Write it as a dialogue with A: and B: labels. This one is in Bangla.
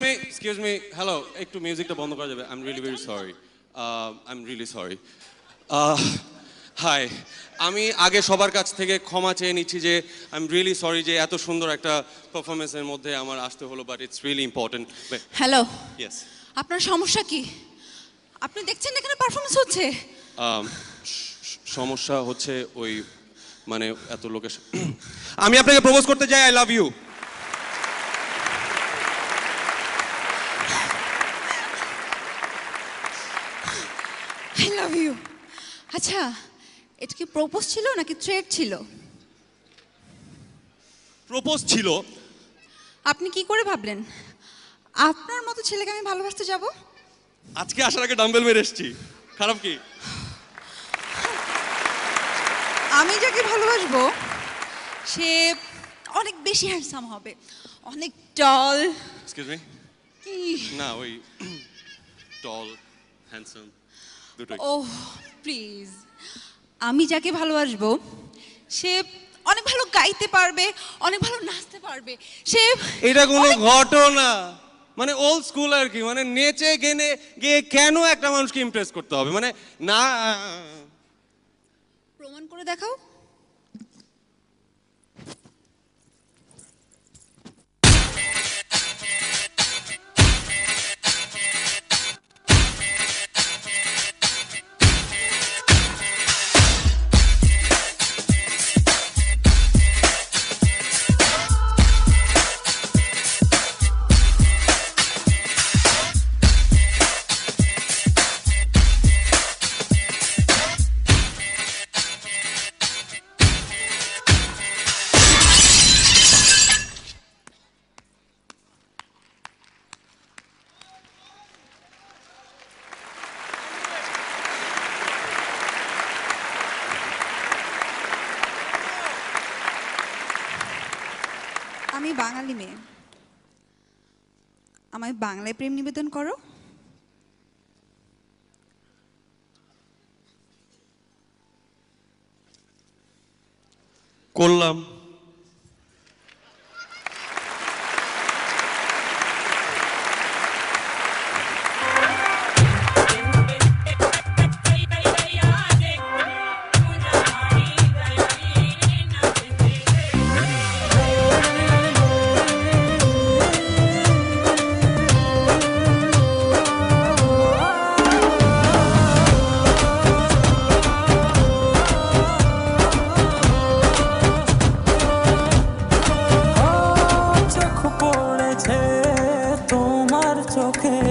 A: Excuse me, hello, একটু মিউজিকটা বন্ধ করা যাবে? I'm really very sorry. I'm really sorry. Hi, আমি আগে সবার কাছ থেকে ক্ষমা চেয়ে নিচ্ছি যে I'm really sorry যে এত সুন্দর একটা পারফরমেন্সের মধ্যে আমার আসতে হলো, but it's really important.
B: Hello,
A: yes,
B: আপনার সমস্যা কি? আপনি দেখছেন এখানে পারফরমেন্স হচ্ছে।
A: সমস্যা হচ্ছে ওই মানে এত লোকের আমি আপনাকে প্রপোজ করতে চাই, I love you.
B: I love you. আচ্ছা, এটা কি প্রপোজ ছিল নাকি থ্রেট ছিল?
A: প্রপোজ ছিল।
B: আপনি কি করে ভাবলেন আপনার মতো ছেলেকে আমি ভালোবাসতে যাব?
A: আজকে আসার আগে ডাম্বেল মেরে এসেছি, খারাপ কি?
B: আমি যাকে ভালোবাসবো সে অনেক বেশি হ্যান্ডসাম হবে, অনেক টল।
A: এক্সকিউজ মি,
B: কি?
A: না ওই টল হ্যান্ডসাম দুটোই।
B: ওহ প্লিজ, আমি যাকে ভালোবাসবো সে অনেক ভালো গাইতে পারবে, অনেক ভালো নাচতে পারবে। সে
A: এটা কোনো ঘটনা মানে ওল্ড স্কুল আর কি, মানে নেচে গেনে গিয়ে কেন একটা মানুষকে ইমপ্রেস করতে হবে? মানে না,
B: প্রমাণ করে দেখাও। আমি বাঙালি মেয়ে, আমায় বাংলায় প্রেম নিবেদন করো।
A: করলাম।
C: চোখে